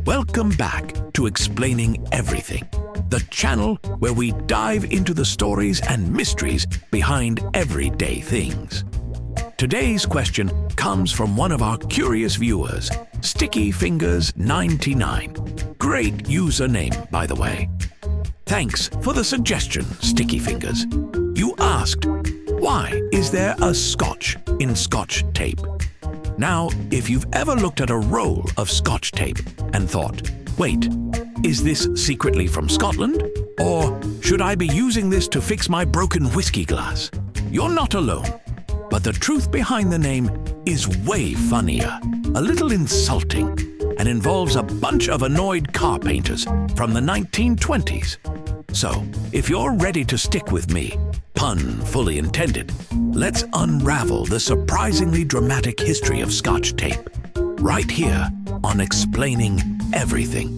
Welcome back to Explaining Everything, the channel where we dive into the stories and mysteries behind everyday things. Today's question comes from one of our curious viewers, Sticky Fingers 99. Great username, by the way. Thanks for the suggestion, Sticky Fingers. You asked, why is there a Scotch in Scotch tape? Now, if you've ever looked at a roll of Scotch tape and thought, wait, is this secretly from Scotland? Or should I be using this to fix my broken whiskey glass? You're not alone. But the truth behind the name is way funnier, a little insulting, and involves a bunch of annoyed car painters from the 1920s. So, if you're ready to stick with me, pun fully intended, let's unravel the surprisingly dramatic history of Scotch tape, right here on Explaining Everything.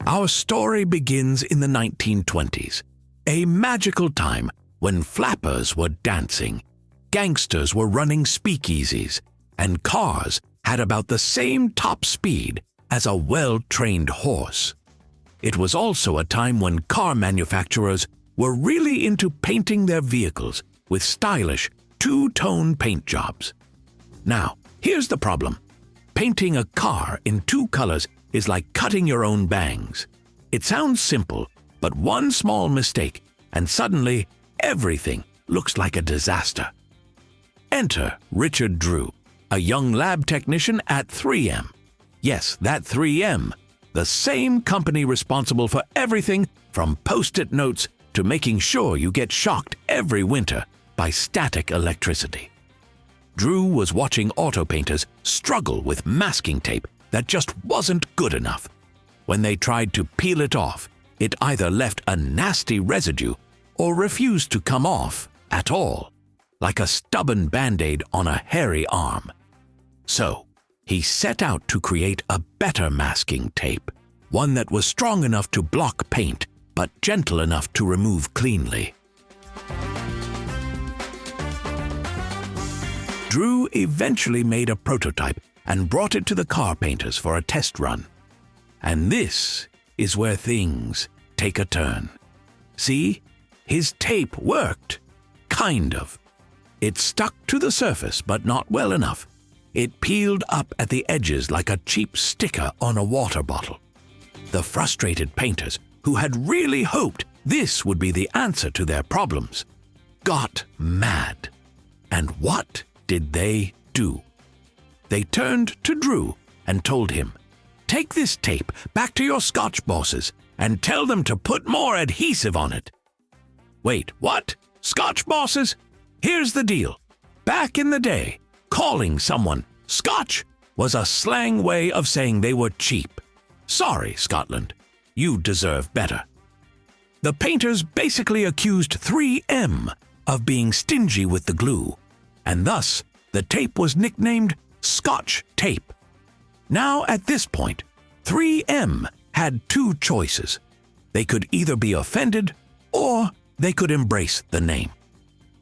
Our story begins in the 1920s, a magical time when flappers were dancing, gangsters were running speakeasies, and cars had about the same top speed as a well-trained horse. It was also a time when car manufacturers were really into painting their vehicles with stylish two-tone paint jobs. Now, here's the problem. Painting a car in two colors is like cutting your own bangs. It sounds simple, but one small mistake, and suddenly everything looks like a disaster. Enter Richard Drew, a young lab technician at 3M. Yes, that 3M, the same company responsible for everything from post-it notes to making sure you get shocked every winter by static electricity. Drew was watching auto painters struggle with masking tape that just wasn't good enough. When they tried to peel it off, it either left a nasty residue or refused to come off at all, like a stubborn band-aid on a hairy arm. So, he set out to create a better masking tape, one that was strong enough to block paint, but gentle enough to remove cleanly. Drew eventually made a prototype and brought it to the car painters for a test run. And this is where things take a turn. See, his tape worked. Kind of. It stuck to the surface, but not well enough. It peeled up at the edges like a cheap sticker on a water bottle. The frustrated painters, who had really hoped this would be the answer to their problems, got mad. And what did they do? They turned to Drew and told him, "Take this tape back to your Scotch bosses and tell them to put more adhesive on it." Wait, what? Scotch bosses? Here's the deal. Back in the day, calling someone Scotch was a slang way of saying they were cheap. Sorry, Scotland. You deserve better. The painters basically accused 3M of being stingy with the glue, and thus the tape was nicknamed Scotch Tape. Now at this point, 3M had two choices. They could either be offended or they could embrace the name.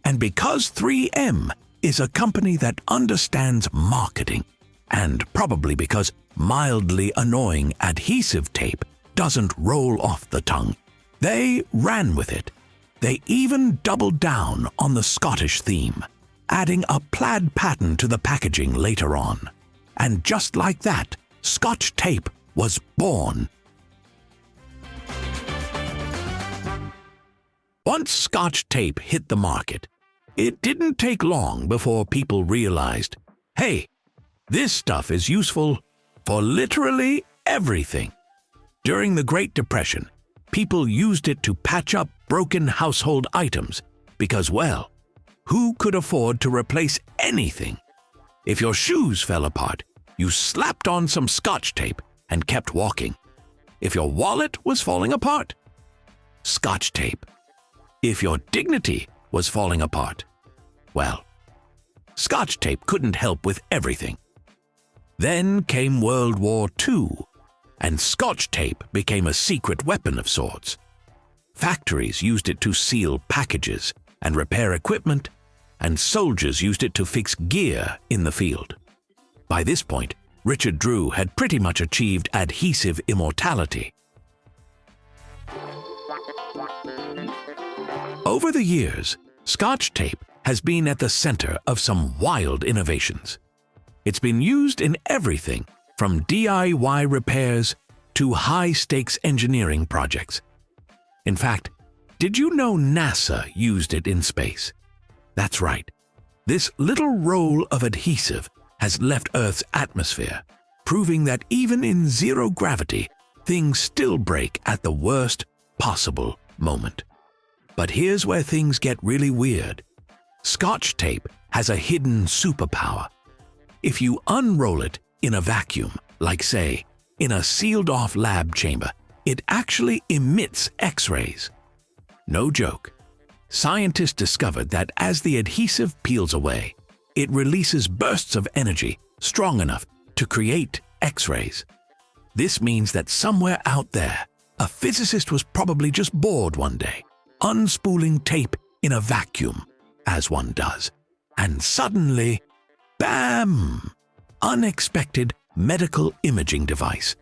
And because 3M is a company that understands marketing, and probably because mildly annoying adhesive tape doesn't roll off the tongue, they ran with it. They even doubled down on the Scottish theme, adding a plaid pattern to the packaging later on. And just like that, Scotch tape was born. Once Scotch tape hit the market, it didn't take long before people realized, hey, this stuff is useful for literally everything. During the Great Depression, people used it to patch up broken household items because, well, who could afford to replace anything? If your shoes fell apart, you slapped on some Scotch tape and kept walking. If your wallet was falling apart, Scotch tape. If your dignity was falling apart, well, Scotch tape couldn't help with everything. Then came World War II, and Scotch tape became a secret weapon of sorts. Factories used it to seal packages and repair equipment, and soldiers used it to fix gear in the field. By this point, Richard Drew had pretty much achieved adhesive immortality. Over the years, Scotch tape has been at the center of some wild innovations. It's been used in everything from DIY repairs to high-stakes engineering projects. In fact, did you know NASA used it in space? That's right. This little roll of adhesive has left Earth's atmosphere, proving that even in zero gravity, things still break at the worst possible moment. But here's where things get really weird. Scotch tape has a hidden superpower. If you unroll it in a vacuum, like say, in a sealed-off lab chamber, it actually emits X-rays. No joke. Scientists discovered that as the adhesive peels away, it releases bursts of energy strong enough to create X-rays. This means that somewhere out there, a physicist was probably just bored one day, unspooling tape in a vacuum, as one does, and suddenly, bam! Unexpected medical imaging device.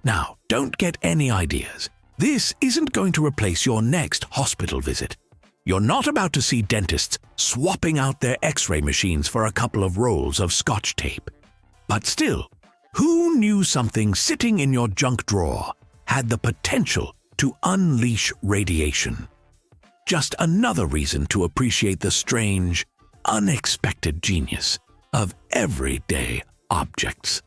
Now, don't get any ideas. This isn't going to replace your next hospital visit. You're not about to see dentists swapping out their X-ray machines for a couple of rolls of Scotch tape. But still, who knew something sitting in your junk drawer had the potential to unleash radiation? Just another reason to appreciate the strange, unexpected genius of everyday objects.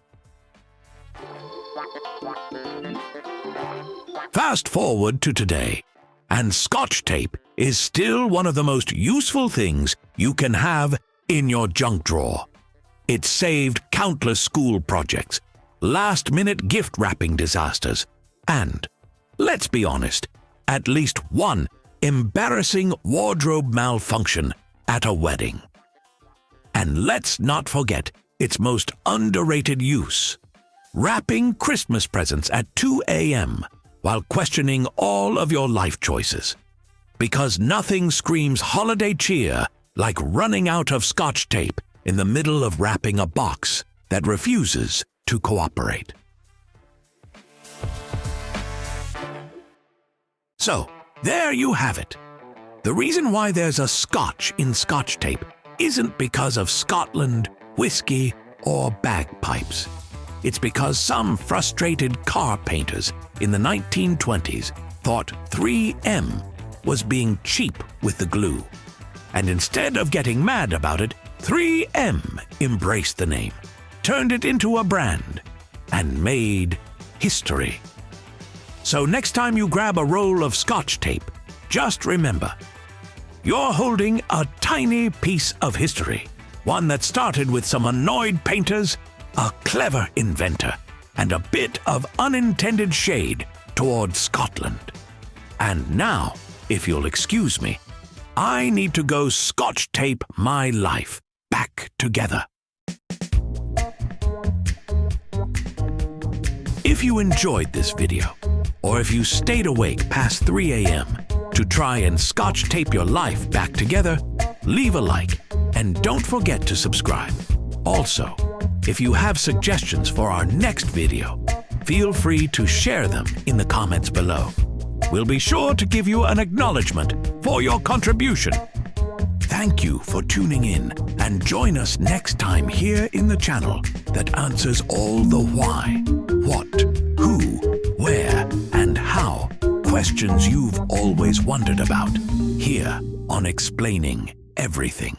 Fast forward to today, and Scotch tape is still one of the most useful things you can have in your junk drawer. It saved countless school projects, last-minute gift wrapping disasters, and, let's be honest, at least one embarrassing wardrobe malfunction at a wedding. And let's not forget its most underrated use: wrapping Christmas presents at 2 a.m. while questioning all of your life choices. Because nothing screams holiday cheer like running out of Scotch tape in the middle of wrapping a box that refuses to cooperate. So, there you have it. The reason why there's a Scotch in Scotch tape isn't because of Scotland, whiskey, or bagpipes. It's because some frustrated car painters in the 1920s thought 3M was being cheap with the glue. And instead of getting mad about it, 3M embraced the name, turned it into a brand, and made history. So next time you grab a roll of Scotch tape, just remember, you're holding a tiny piece of history, one that started with some annoyed painters, a clever inventor, and a bit of unintended shade toward Scotland. And now, if you'll excuse me, I need to go Scotch tape my life back together. If you enjoyed this video, or if you stayed awake past 3 a.m. to try and Scotch tape your life back together, leave a like and don't forget to subscribe. Also, if you have suggestions for our next video, feel free to share them in the comments below. We'll be sure to give you an acknowledgement for your contribution. Thank you for tuning in, and join us next time here in the channel that answers all the why, what, who, where, and how questions you've always wondered about, here on Explaining Everything.